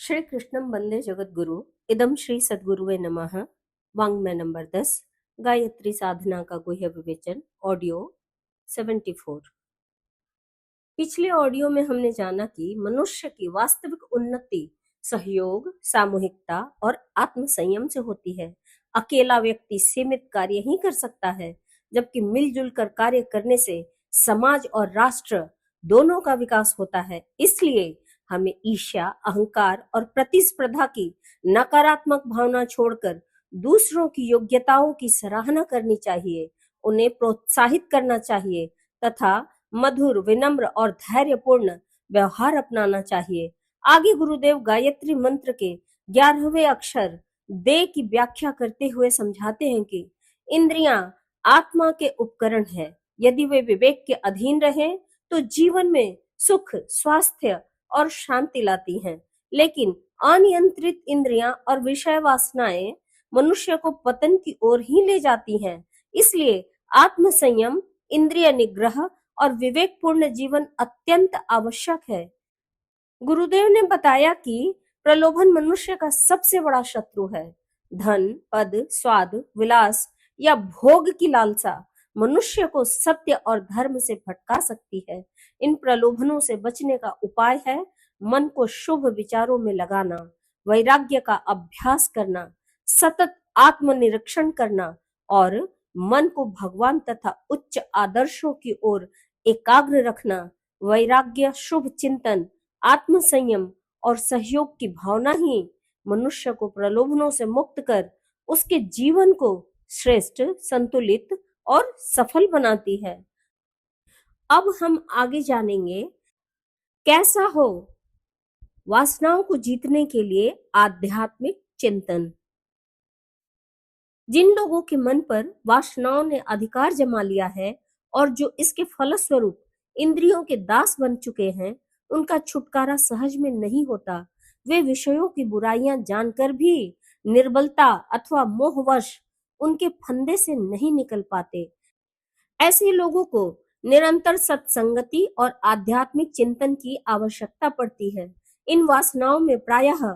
श्री कृष्णम वंदे जगद्गुरु इदम श्री सद्गुरुवे नमः। वाङ्मय नंबर 10 गायत्री साधना का गुह्य विवेचन ऑडियो 74। पिछले ऑडियो में हमने जाना कि मनुष्य की वास्तविक उन्नति सहयोग, सामूहिकता और आत्म संयम से होती है। अकेला व्यक्ति सीमित कार्य ही कर सकता है, जबकि मिलजुल कर कार्य करने से समाज और राष्ट्र दोनों का विकास होता है। इसलिए हमें ईर्ष्या, अहंकार और प्रतिस्पर्धा की नकारात्मक भावना छोड़कर दूसरों की योग्यताओं की सराहना करनी चाहिए, उन्हें प्रोत्साहित करना चाहिए तथा मधुर, विनम्र और धैर्यपूर्ण व्यवहार अपनाना चाहिए। आगे गुरुदेव गायत्री मंत्र के 11वें अक्षर दे की व्याख्या करते हुए समझाते हैं कि इंद्रियां आत्मा के उपकरण हैं। यदि वे विवेक के अधीन रहें तो जीवन में सुख, स्वास्थ्य और शांति लाती हैं, लेकिन अनियंत्रित इंद्रियां और विषय वासनाएं मनुष्य को पतन की ओर ही ले जाती हैं। इसलिए आत्म संयम, इंद्रिय निग्रह और विवेकपूर्ण जीवन अत्यंत आवश्यक है। गुरुदेव ने बताया कि प्रलोभन मनुष्य का सबसे बड़ा शत्रु है। धन, पद, स्वाद, विलास या भोग की लालसा मनुष्य को सत्य और धर्म से भटका सकती है। इन प्रलोभनों से बचने का उपाय है मन को शुभ विचारों में लगाना, वैराग्य का अभ्यास करना, सतत आत्मनिरीक्षण करना और मन को भगवान तथा उच्च आदर्शों की ओर एकाग्र रखना। वैराग्य, शुभ चिंतन, आत्म संयम और सहयोग की भावना ही मनुष्य को प्रलोभनों से मुक्त कर उसके जीवन को श्रेष्ठ, संतुलित और सफल बनाती है। अब हम आगे जानेंगे कैसा हो वासनाओं को जीतने के लिए आध्यात्मिक चिंतन। जिन लोगों के मन पर वासनाओं ने अधिकार जमा लिया है और जो इसके फलस्वरूप इंद्रियों के दास बन चुके हैं, उनका छुटकारा सहज में नहीं होता। वे विषयों की बुराइयां जानकर भी निर्बलता अथवा मोहवश उनके फंदे से नहीं निकल पाते। ऐसे लोगों को निरंतर सत्संगति और आध्यात्मिक चिंतन की आवश्यकता पड़ती है। इन वासनाओं में प्रायः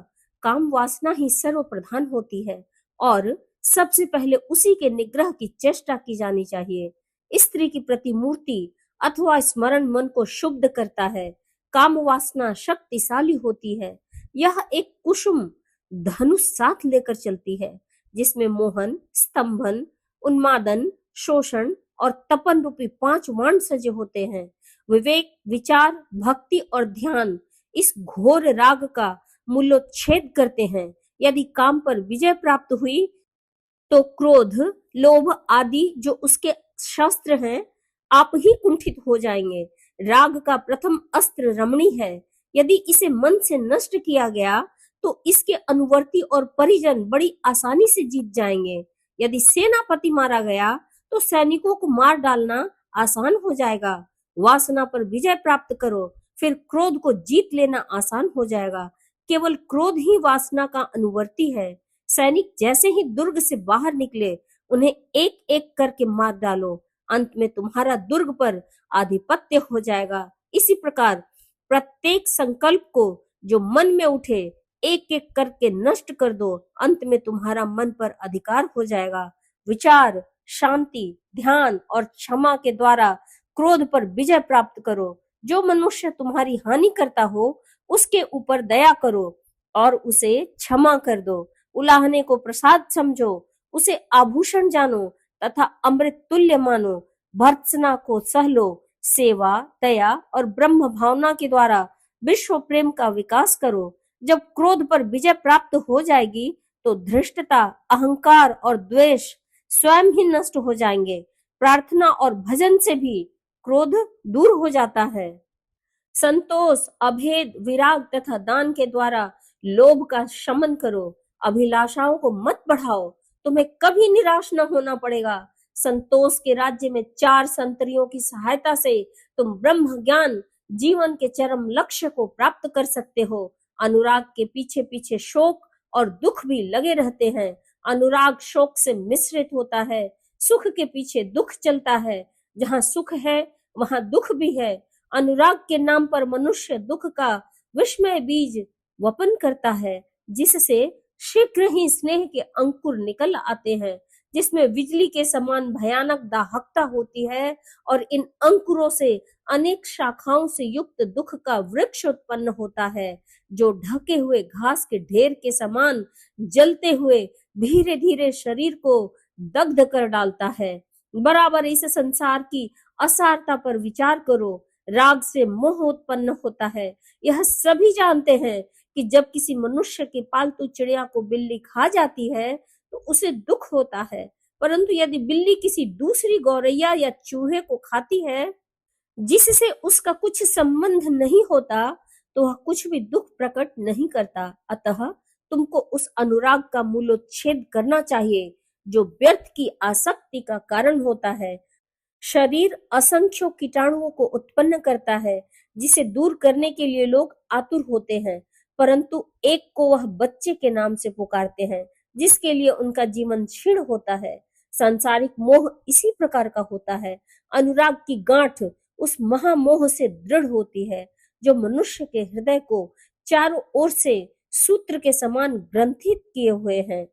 काम वासना ही सर्वप्रधान होती है और सबसे पहले उसी के निग्रह की चेष्टा की जानी चाहिए। स्त्री की प्रतिमूर्ति अथवा स्मरण मन को शुद्ध करता है। काम वासना शक्तिशाली होती है। यह एक कुसुम धनुष साथ लेकर चलती है, जिसमें मोहन, स्तंभन, उन्मादन, शोषण और तपन रूपी 5 बाण सजे होते हैं। विवेक, विचार, भक्ति और ध्यान इस घोर राग का मूलोच्छेद करते हैं। यदि काम पर विजय प्राप्त हुई तो क्रोध, लोभ आदि जो उसके शस्त्र हैं, आप ही कुंठित हो जाएंगे। राग का प्रथम अस्त्र रमणी है। यदि इसे मन से नष्ट किया गया तो इसके अनुवर्ती और परिजन बड़ी आसानी से जीत जाएंगे। यदि सेनापति मारा गया तो सैनिकों को मार डालना आसान हो जाएगा। वासना पर विजय प्राप्त करो, फिर क्रोध को जीत लेना आसान हो जाएगा। केवल क्रोध ही वासना का अनुवर्ती है। सैनिक जैसे ही दुर्ग से बाहर निकले, उन्हें एक एक करके मार डालो। अंत में तुम्हारा दुर्ग पर आधिपत्य हो जाएगा। इसी प्रकार प्रत्येक संकल्प को जो मन में उठे एक एक करके नष्ट कर दो। अंत में तुम्हारा मन पर अधिकार हो जाएगा। विचार, शांति, ध्यान और क्षमा के द्वारा क्रोध पर विजय प्राप्त करो। जो मनुष्य तुम्हारी हानि करता हो उसके ऊपर दया करो और उसे क्षमा कर दो। उलाहने को प्रसाद समझो, उसे आभूषण जानो तथा अमृत तुल्य मानो। भर्त्सना को सह लो। सेवा, दया और ब्रह्म भावना के द्वारा विश्व प्रेम का विकास करो। जब क्रोध पर विजय प्राप्त हो जाएगी तो धृष्टता, अहंकार और द्वेष स्वयं ही नष्ट हो जाएंगे। प्रार्थना और भजन से भी क्रोध दूर हो जाता है। संतोष, अभेद, विराग तथा दान के द्वारा लोभ का शमन करो। अभिलाषाओं को मत बढ़ाओ, तुम्हें कभी निराश न होना पड़ेगा। संतोष के राज्य में 4 संतरियों की सहायता से तुम ब्रह्म ज्ञान, जीवन के चरम लक्ष्य को प्राप्त कर सकते हो। अनुराग के पीछे पीछे शोक और दुख भी लगे रहते हैं। अनुराग शोक से मिश्रित होता है। सुख के पीछे दुख चलता है। जहाँ सुख है वहाँ दुख भी है। अनुराग के नाम पर मनुष्य दुख का विस्मय बीज वपन करता है, जिससे शीघ्र ही स्नेह के अंकुर निकल आते हैं, जिसमें बिजली के समान भयानक दाहकता होती है, और इन अंकुरों से अनेक शाखाओं से युक्त दुख का वृक्ष उत्पन्न होता है, जो ढके हुए घास के ढेर के समान जलते हुए धीरे धीरे शरीर को दग्ध कर डालता है। बराबर इस संसार की असारता पर विचार करो। राग से मोह उत्पन्न होता है। यह सभी जानते हैं कि जब किसी मनुष्य के पालतू चिड़िया को बिल्ली खा जाती है तो उसे दुख होता है, परंतु यदि बिल्ली किसी दूसरी गौरैया या चूहे को खाती है जिससे उसका कुछ संबंध नहीं होता, तो वह कुछ भी दुख प्रकट नहीं करता। अतः तुमको उस अनुराग का मूलोच्छेद करना चाहिए जो व्यर्थ की आसक्ति का कारण होता है। शरीर असंख्यों कीटाणुओं को उत्पन्न करता है, जिसे दूर करने के लिए लोग आतुर होते हैं, परंतु एक को वह बच्चे के नाम से पुकारते हैं, जिसके लिए उनका जीवन क्षीण होता है। सांसारिक मोह इसी प्रकार का होता है। अनुराग की गांठ उस महामोह से दृढ़ होती है, जो मनुष्य के हृदय को चारों ओर से सूत्र के समान ग्रंथित किए हुए हैं।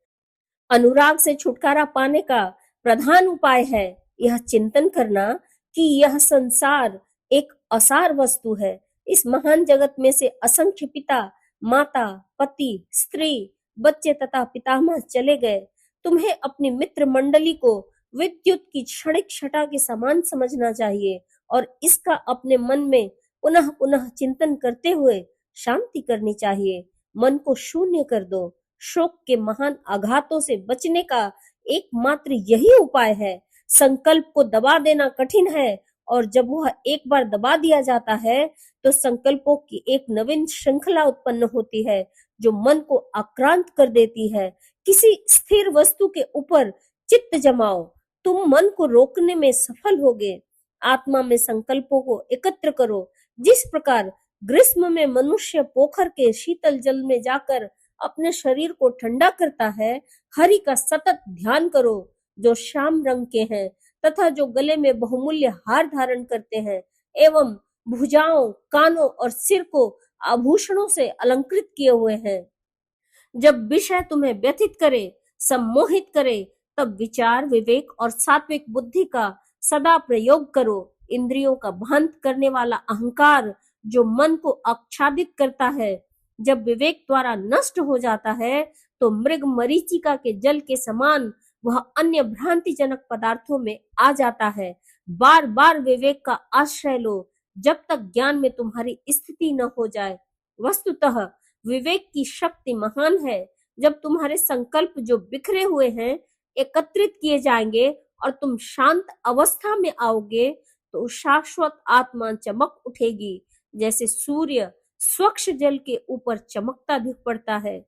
अनुराग से छुटकारा पाने का प्रधान उपाय है यह चिंतन करना कि यह संसार एक असार वस्तु है। इस महान जगत में से असंख्य पिता, माता, पति, स्त्री, बच्चे तथा पितामह चले गए। तुम्हें अपनी मित्र मंडली को विद्युत की क्षणिक छटा के समान समझना चाहिए और इसका अपने मन में पुनः पुनः चिंतन करते हुए शांति करनी चाहिए। मन को शून्य कर दो। शोक के महान आघातों से बचने का एकमात्र यही उपाय है। संकल्प को दबा देना कठिन है, और जब वह एक बार दबा दिया जाता है तो संकल्पों की एक नवीन श्रृंखला उत्पन्न होती है, जो मन को आक्रांत कर देती है। किसी स्थिर वस्तु के ऊपर चित्त जमाओ, तुम मन को रोकने में सफल होगे। आत्मा में संकल्पों को एकत्र करो। जिस प्रकार ग्रीष्म में मनुष्य पोखर के शीतल जल में जाकर अपने शरीर को ठंडा करता है, हरि का सतत ध्यान करो, जो श्याम रंग के हैं तथा जो गले में बहुमूल्य हार धारण करते हैं एवं भुजाओं, कानों और सिर को आभूषणों से अलंकृत किए हुए हैं। जब विषय तुम्हें व्यथित करे, सम्मोहित करे, तब विचार, विवेक और सात्विक बुद्धि का सदा प्रयोग करो। इंद्रियों का भ्रांत करने वाला अहंकार जो मन को आच्छादित करता है, जब विवेक द्वारा नष्ट हो जाता है तो मृग मरीचिका के जल के समान वह अन्य भ्रांतिजनक पदार्थों में आ जाता है। बार बार विवेक का आश्रय लो जब तक ज्ञान में तुम्हारी स्थिति न हो जाए। वस्तुतः विवेक की शक्ति महान है। जब तुम्हारे संकल्प जो बिखरे हुए हैं एकत्रित किए जाएंगे और तुम शांत अवस्था में आओगे, तो शाश्वत आत्मा चमक उठेगी, जैसे सूर्य स्वच्छ जल के ऊपर चमकता दिख पड़ता है।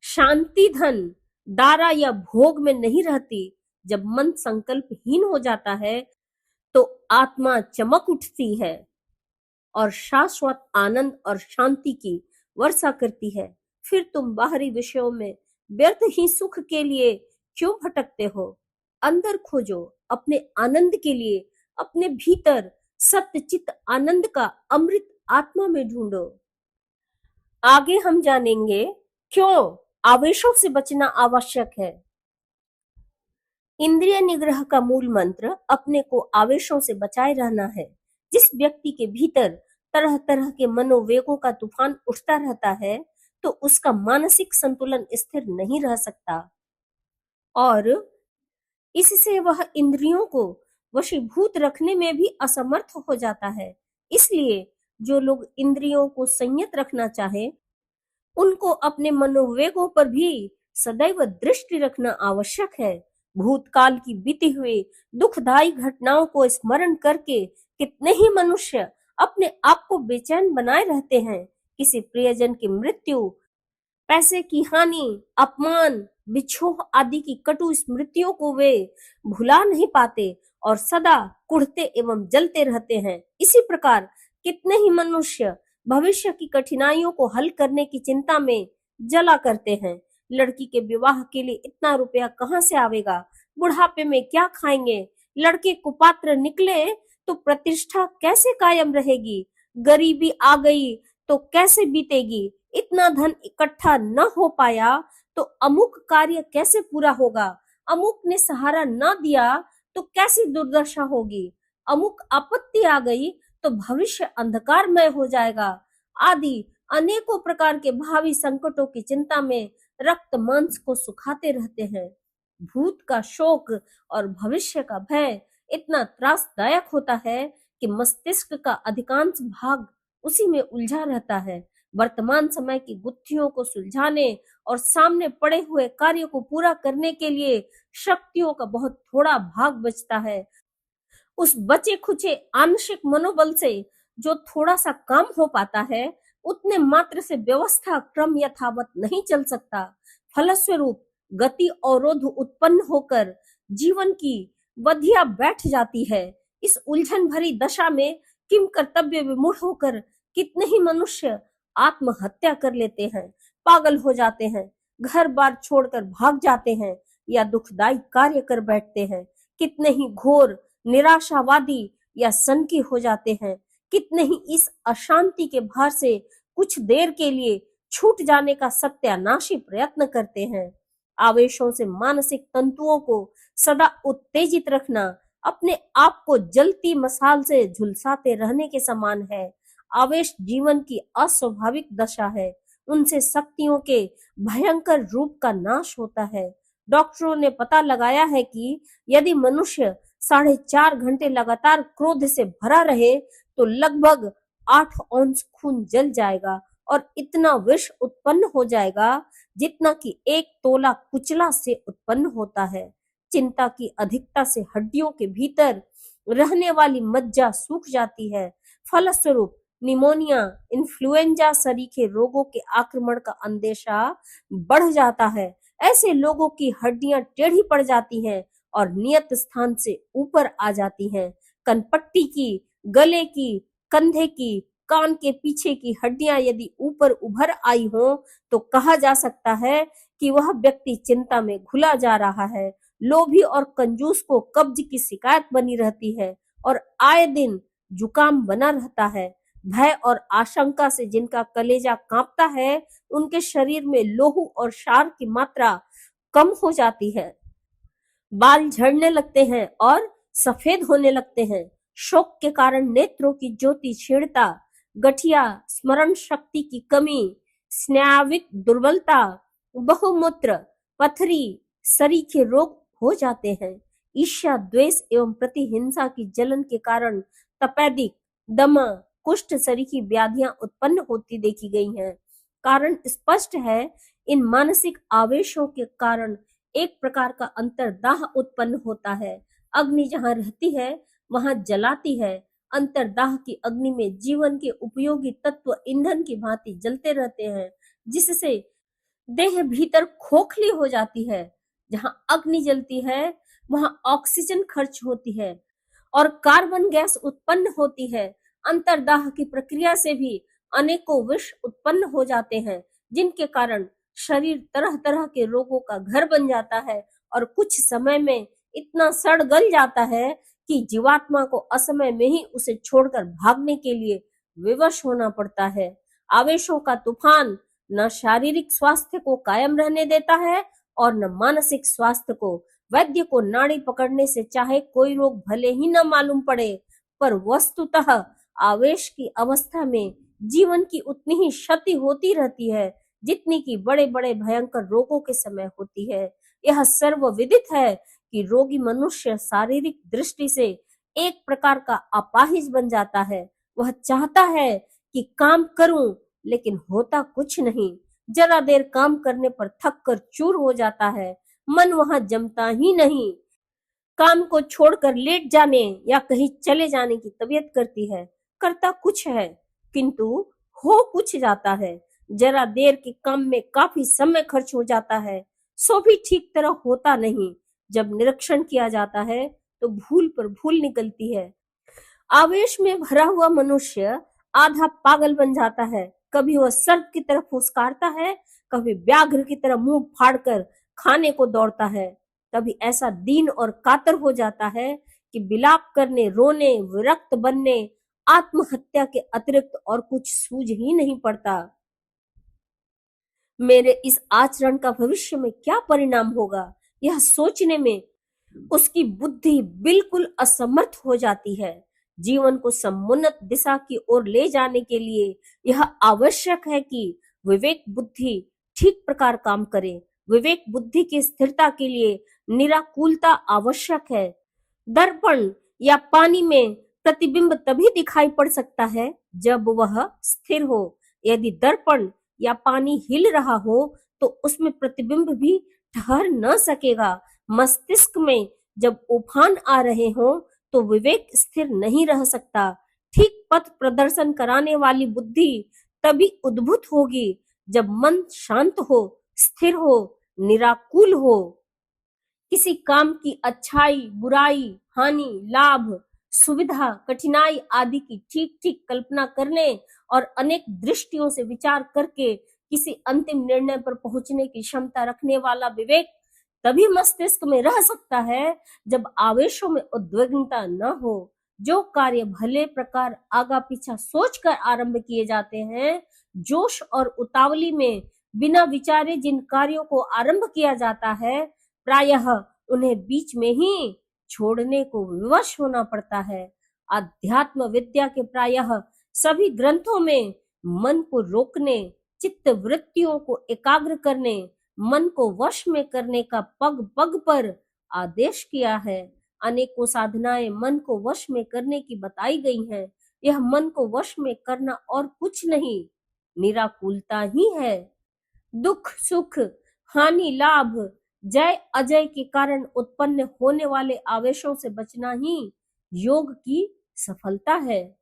शांति धन, दारा या भोग में नहीं रहती। जब मन संकल्पहीन हो जाता है तो आत्मा चमक उठती है और शाश्वत आनंद और शांति की वर्षा करती है। फिर तुम बाहरी विषयों में व्यर्थ ही सुख के लिए क्यों भटकते हो? अंदर खोजो अपने आनंद के लिए। अपने भीतर सत्यचित आनंद का अमृत आत्मा में ढूंढो। आगे हम जानेंगे क्यों आवेशों से बचना आवश्यक है। इंद्रिय निग्रह का मूल मंत्र अपने को आवेशों से बचाए रहना है। जिस व्यक्ति के भीतर तरह तरह के मनोवेगों का तूफान उठता रहता है, तो उसका मानसिक संतुलन स्थिर नहीं रह सकता और इससे वह इंद्रियों को वशीभूत रखने में भी असमर्थ हो जाता है। इसलिए जो लोग इंद्रियों को संयत रखना चाहे, उनको अपने मनोवेगों पर भी सदैव दृष्टि रखना आवश्यक है। भूतकाल की बीती हुई दुखदायी घटनाओं को स्मरण करके कितने ही मनुष्य अपने आप को बेचैन बनाए रहते हैं। किसी प्रियजन की मृत्यु, पैसे की हानि, अपमान, बिछोह आदि की कटु स्मृतियों को वे भुला नहीं पाते और सदा कुढ़ते एवं जलते रहते हैं। इसी प्रकार कितने ही मनुष्य भविष्य की कठिनाइयों को हल करने की चिंता में जला करते हैं। लड़की के विवाह के लिए इतना रुपया कहाँ से आवेगा? बुढ़ापे में क्या खाएंगे? लड़के कुपात्र निकले तो प्रतिष्ठा कैसे कायम रहेगी? गरीबी आ गई तो कैसे बीतेगी? इतना धन इकट्ठा न हो पाया तो अमुक कार्य कैसे पूरा होगा, अमुक ने सहारा न दिया तो कैसी दुर्दशा होगी, अमुक आपत्ति आ गई तो भविष्य अंधकारमय हो जाएगा, आदि अनेकों प्रकार के भावी संकटों की चिंता में रक्त मांस को सुखाते रहते हैं। भूत का शोक और भविष्य का भय इतना त्रासदायक होता है कि मस्तिष्क का अधिकांश भाग उसी में उलझा रहता है। वर्तमान समय की गुत्थियों को सुलझाने और सामने पड़े हुए कार्य को पूरा करने के लिए शक्तियों का बहुत थोड़ा भाग बचता है। उस बचे खुचे आंशिक मनोबल से जो थोड़ा सा काम हो पाता है, उतने मात्र से व्यवस्था क्रम यथावत नहीं चल सकता। फलस्वरूप गति अवरोध उत्पन्न होकर जीवन की बधिया बैठ जाती है। इस उलझन भरी दशा में किम कर्तव्य विमूढ़ होकर कितने ही मनुष्य आत्महत्या कर लेते हैं, पागल हो जाते हैं, घर बार छोड़कर भाग जाते हैं या दुखदायी कार्य कर बैठते हैं। कितने ही घोर निराशावादी या सनकी हो जाते हैं। कितने ही इस अशांति के भार से कुछ देर के लिए छूट जाने का सत्यानाशी प्रयत्न करते हैं। आवेशों से मानसिक तंतुओं को सदा उत्तेजित रखना अपने आप को जलती मसाल से झुलसाते रहने के समान है। आवेश जीवन की अस्वाभाविक दशा है। उनसे शक्तियों के भयंकर रूप का नाश होता है। डॉक्टरों ने पता लगाया है कि यदि मनुष्य 4.5 घंटे लगातार क्रोध से भरा रहे तो लगभग 8 औंस खून जल जाएगा और इतना विष उत्पन्न हो जाएगा जितना कि 1 तोला कुचला से उत्पन्न होता है। चिंता की अधिकता से हड्डियों के भीतर रहने वाली मज्जा सूख जाती है। फलस्वरूप निमोनिया, इन्फ्लुएंजा सरीखे रोगों के आक्रमण का अंदेशा बढ़ जाता है। ऐसे लोगों की हड्डियां टेढ़ी पड़ जाती हैं और नियत स्थान से ऊपर आ जाती हैं। कनपट्टी की, गले की, कंधे की, कान के पीछे की हड्डियां यदि ऊपर उभर आई हो तो कहा जा सकता है कि वह व्यक्ति चिंता में घुला जा रहा है। लोभी और कंजूस को कब्ज की शिकायत बनी रहती है और आए दिन जुकाम बना रहता है। भय और आशंका से जिनका कलेजा कांपता है, उनके शरीर में लोहू और क्षार की मात्रा कम हो जाती है। बाल झड़ने लगते हैं और सफेद होने लगते हैं। शोक के कारण नेत्रों की ज्योति क्षीणता, गठिया, स्मरण शक्ति की कमी, स्नाविक दुर्बलता, बहुमूत्र, पथरी, सरीखे रोग हो जाते हैं। ईर्ष्या, द्वेष एवं प्रतिहिंसा की जलन के कारण तपेदिक, दमा, कुष्ठ सरीखी व्याधियां उत्पन्न होती देखी गई हैं। कारण स्पष्ट है। इन मानसिक आवेशों के कारण एक प्रकार का अंतर्दाह उत्पन्न होता है। अग्नि जहाँ रहती है वहां जलाती है। अंतर्दाह की अग्नि में जीवन के उपयोगी तत्व ईंधन की भांति जलते रहते हैं, जिससे देह भीतर खोखली हो जाती है। जहां अग्नि जलती है वहां ऑक्सीजन खर्च होती है और कार्बन गैस उत्पन्न होती है। अंतर्दाह की प्रक्रिया से भी अनेकों विष उत्पन्न हो जाते हैं, जिनके कारण शरीर तरह तरह के रोगों का घर बन जाता है और कुछ समय में इतना सड़ गल जाता है कि जीवात्मा को असमय में ही उसे छोड़कर भागने के लिए विवश होना पड़ता है। आवेशों का तूफान न शारीरिक स्वास्थ्य को कायम रहने देता है और न मानसिक स्वास्थ्य को। वैद्य को नाड़ी पकड़ने से चाहे कोई रोग भले ही न मालूम पड़े, पर वस्तुतः आवेश की अवस्था में जीवन की उतनी ही क्षति होती रहती है जितनी कि बड़े बड़े भयंकर रोगों के समय होती है। यह सर्वविदित है कि रोगी मनुष्य शारीरिक दृष्टि से एक प्रकार का अपाहिज बन जाता है। वह चाहता है कि काम करूं, लेकिन होता कुछ नहीं। जरा देर काम करने पर थक कर चूर हो जाता है। मन वहां जमता ही नहीं। काम को छोड़कर लेट जाने या कहीं चले जाने की तबीयत करती है। करता कुछ है, किंतु हो कुछ जाता है। जरा देर के काम में काफी समय खर्च हो जाता है, सो भी ठीक तरह होता नहीं। जब निरीक्षण किया जाता है तो भूल पर भूल निकलती है। आवेश में भरा हुआ मनुष्य आधा पागल बन जाता है। कभी वह सर्प की तरह फुसकारता है, कभी व्याघ्र की तरह मुंह फाड़कर खाने को दौड़ता है। कभी ऐसा दीन और कातर हो जाता है कि विलाप करने, रोने, विरक्त बनने, आत्महत्या के अतिरिक्त और कुछ सूझ ही नहीं पड़ता। मेरे इस आचरण का भविष्य में क्या परिणाम होगा, यह सोचने में उसकी बुद्धि बिल्कुल असमर्थ हो जाती है। जीवन को समुन्नत दिशा की ओर ले जाने के लिए यह आवश्यक है कि विवेक बुद्धि ठीक प्रकार काम करे। विवेक बुद्धि की स्थिरता के लिए निराकुलता आवश्यक है। दर्पण या पानी में प्रतिबिंब तभी दिखाई पड़ सकता है जब वह स्थिर हो। यदि दर्पण या पानी हिल रहा हो तो उसमें प्रतिबिंब भी ठहर न सकेगा। मस्तिष्क में जब उफान आ रहे हो तो विवेक स्थिर नहीं रह सकता। ठीक पथ प्रदर्शन कराने वाली बुद्धि तभी उद्भूत होगी जब मन शांत हो, स्थिर हो, निराकुल हो। किसी काम की अच्छाई, बुराई, हानि, लाभ, सुविधा, कठिनाई आदि की ठीक-ठीक कल्पना करने और अनेक दृष्टियों से विचार करके किसी अंतिम निर्णय पर पहुंचने की क्षमता रखने वाला विवेक तभी मस्तिष्क में रह सकता है जब आवेशों में उद्विग्नता न हो। जो कार्य भले प्रकार आगा पीछा सोचकर आरंभ किए जाते हैं, जोश और उतावली में बिना विचारे जिन कार्यों को आरंभ किया जाता है, प्रायः उन्हें बीच में ही छोड़ने को विवश होना पड़ता है। अध्यात्म विद्या के प्रायः सभी ग्रंथों में मन को रोकने, चित्त वृत्तियों को एकाग्र करने, मन को वश में करने का पग पग पर आदेश किया है। अनेकों साधनाएं मन को वश में करने की बताई गई हैं। यह मन को वश में करना और कुछ नहीं, निराकुलता ही है। दुख सुख, हानि लाभ, जय अजय के कारण उत्पन्न होने वाले आवेशों से बचना ही योग की सफलता है।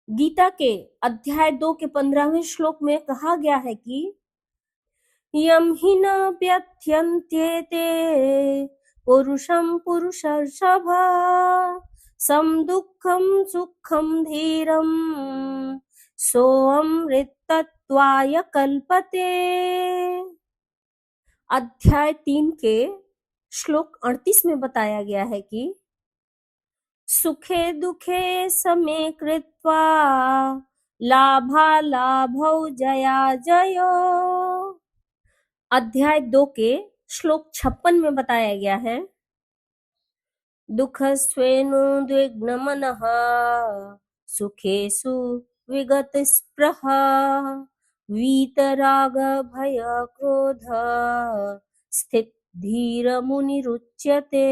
गीता के अध्याय 2 के 15वें श्लोक में कहा गया है कि यम हि न व्यथ्यन्त्येते पुरुषं पुरुषर्षभ सम दुःखं सुखं धीरं सोऽमृतत्वाय कल्पते। अध्याय 3 के श्लोक 38 में बताया गया है कि सुखे दुखे समे कृत्वा लाभालाभौ जया जयो। अध्याय 2 के श्लोक 56 में बताया गया है दुःखस्वेनुद्विग्नमनः सुखेषु विगतस्पृहा वीतराग भय क्रोध स्थित धीर मुनिरुच्यते।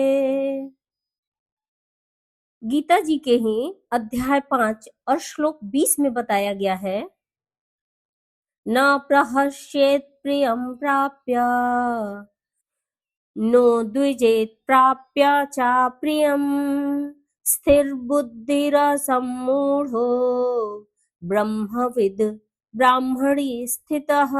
गीता जी के ही अध्याय 5 और श्लोक 20 में बताया गया है न प्रहस्येत् प्रियं प्राप्य नो द्विजेत् प्राप्य च प्रियं स्थिरबुद्धिरसम्मूढो ब्रह्मविद् ब्राह्मणी स्थितः।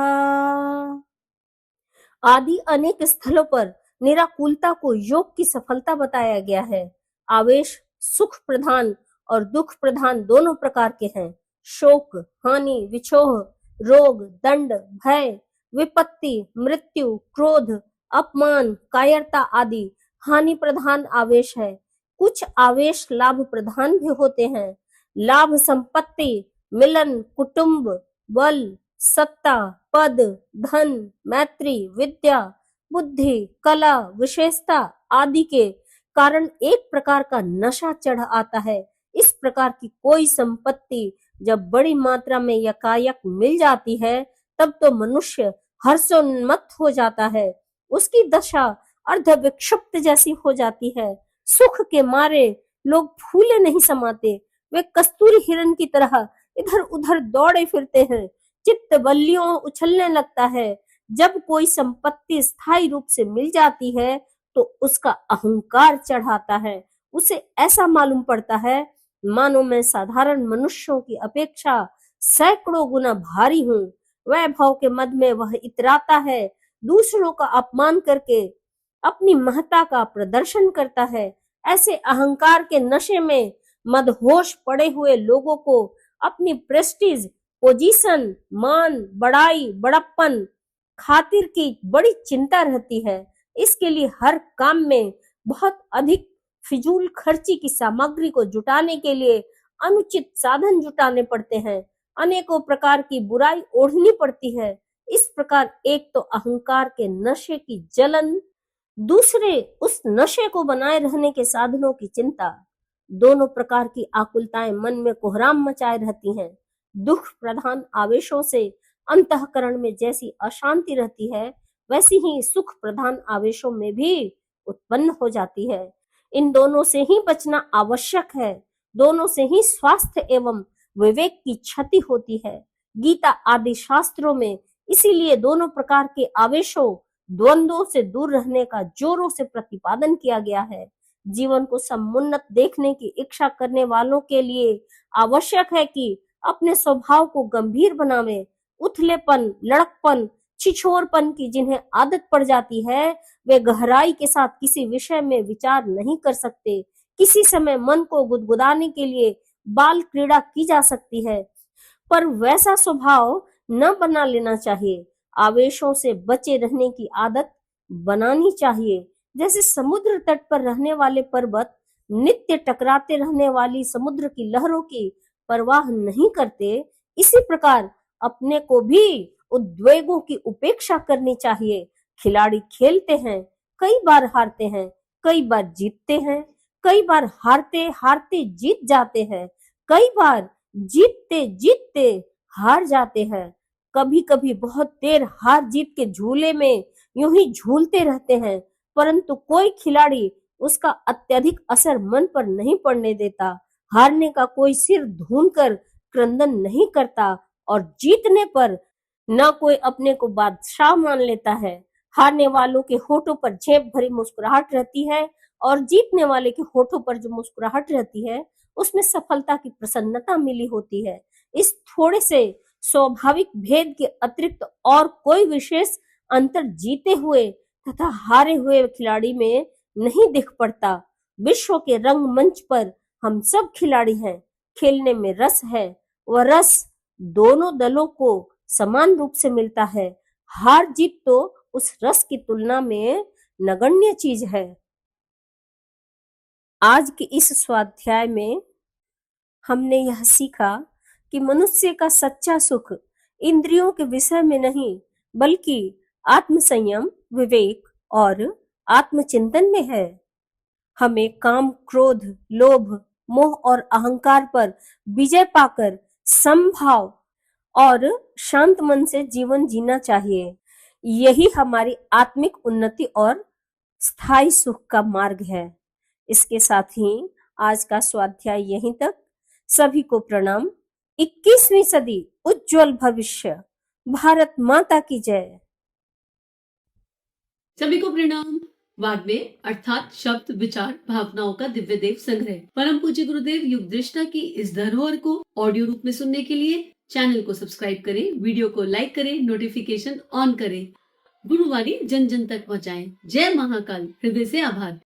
आदि अनेक स्थलों पर निराकुलता को योग की सफलता बताया गया है। आवेश सुख प्रधान और दुख प्रधान दोनों प्रकार के हैं। शोक, हानि, विछोह, रोग, दंड, भय, विपत्ति, मृत्यु, क्रोध, अपमान, कायरता आदि हानि प्रधान आवेश है। कुछ आवेश लाभ प्रधान भी होते हैं। लाभ संपत्ति, मिलन, कुटुंब, बल, सत्ता, पद, धन, मैत्री, विद्या, बुद्धि, कला, विशेषता आदि के कारण एक प्रकार का नशा चढ़ आता है। इस प्रकार की कोई संपत्ति जब बड़ी मात्रा में यकायक मिल जाती है तब तो मनुष्य हर्षोन्मत्त हो जाता है। उसकी दशा अर्ध विक्षिप्त जैसी हो जाती है। सुख के मारे लोग फूले नहीं समाते, वे कस्तूरी हिरण की तरह इधर उधर दौड़े फिरते हैं। चित्त बल्लियों उछलने लगता है। जब कोई संपत्ति स्थायी रूप से मिल जाती है तो उसका अहंकार चढ़ाता है। उसे ऐसा मालूम पड़ता है मानो मैं साधारण मनुष्यों की अपेक्षा सैकड़ों गुना भारी हूँ। वैभव के मद में वह इतराता है, दूसरों का अपमान करके अपनी महत्ता का प्रदर्शन करता है। ऐसे अहंकार के नशे में मदहोश पड़े हुए लोगों को अपनी प्रेस्टीज, पोजीशन, मान, बड़ाई, बड़प्पन खातिर की बड़ी चिंता रहती है। इसके लिए हर काम में बहुत अधिक फिजूल खर्ची की सामग्री को जुटाने के लिए अनुचित साधन जुटाने पड़ते हैं। अनेकों प्रकार की बुराई ओढ़नी पड़ती है। इस प्रकार एक तो अहंकार के नशे की जलन, दूसरे उस नशे को बनाए रहने के साधनों की चिंता, दोनों प्रकार की आकुलताएं मन में कोहराम मचाए रहती हैं। दुख प्रधान आवेशों से अंतःकरण में जैसी अशांति रहती है, वैसी ही सुख प्रधान आवेशों में भी उत्पन्न हो जाती है। इन दोनों से ही बचना आवश्यक है, दोनों से ही स्वास्थ्य एवं विवेक की क्षति होती है। गीता आदि शास्त्रों में इसीलिए दोनों प्रकार के आवेशों, द्वंद्वों से दूर रहने का जोरों से प्रतिपादन किया गया है। जीवन को समुन्नत देखने की इच्छा करने वालों के लिए आवश्यक है कि अपने स्वभाव को गंभीर बनावे। उथलेपन, लड़कपन, छिछोरपन की जिन्हें आदत पड़ जाती है, वे गहराई के साथ किसी विषय में विचार नहीं कर सकते। किसी समय मन को गुदगुदाने के लिए बाल क्रीड़ा की जा सकती है, पर वैसा स्वभाव न बना लेना चाहिए। आवेशों से बचे रहने की आदत बनानी चाहिए। जैसे समुद्र तट पर रहने वाले पर्वत नित्य टकराते रहने वाली समुद्र की लहरों की परवाह नहीं करते, इसी प्रकार अपने को भी उद्वेगों की उपेक्षा करनी चाहिए। खिलाड़ी खेलते हैं, कई बार हारते हैं, कई बार जीतते हैं, कई बार हारते हारते जीत जाते हैं, कई बार जीतते जीतते हार जाते हैं। कभी कभी बहुत देर हार जीत के झूले में यूं ही झूलते रहते हैं, परंतु कोई खिलाड़ी उसका अत्यधिक असर मन पर नहीं पड़ने देता। हारने का कोई सिर धूनकर क्रंदन नहीं करता और जीतने पर न कोई अपने को बादशाह मान लेता है। हारने वालों के होठों पर झेप भरी मुस्कुराहट रहती है और जीतने वाले के होठों पर जो मुस्कुराहट रहती है, उसमें सफलता की प्रसन्नता मिली होती है। इस थोड़े से स्वाभाविक भेद के अतिरिक्त और कोई विशेष अंतर जीते हुए तथा हारे हुए खिलाड़ी में नहीं दिख पड़ता। विश्व के रंगमंच पर हम सब खिलाड़ी हैं। खेलने में रस है, वह रस दोनों दलों को समान रूप से मिलता है। हार जीत तो उस रस की तुलना में नगण्य चीज है। आज के इस स्वाध्याय में हमने यह सीखा कि मनुष्य का सच्चा सुख इंद्रियों के विषय में नहीं, बल्कि आत्मसंयम, विवेक और आत्मचिंतन में है। हमें काम, क्रोध, लोभ, मोह और अहंकार पर विजय पाकर समभाव और शांत मन से जीवन जीना चाहिए। यही हमारी आत्मिक उन्नति और स्थायी सुख का मार्ग है। इसके साथ ही आज का स्वाध्याय यहीं तक। सभी को प्रणाम। 21वीं सदी उज्जवल भविष्य। भारत माता की जय। सभी को प्रणाम। वाग्देव अर्थात शब्द, विचार, भावनाओं का दिव्य देव संग्रह परम पूज्य गुरुदेव युग दृष्टा की इस धरोहर को ऑडियो रूप में सुनने के लिए चैनल को सब्सक्राइब करें, वीडियो को लाइक करें, नोटिफिकेशन ऑन करें, गुरुवाणी जन जन तक पहुँचाएं। जय महाकाल। हृदय से आभार।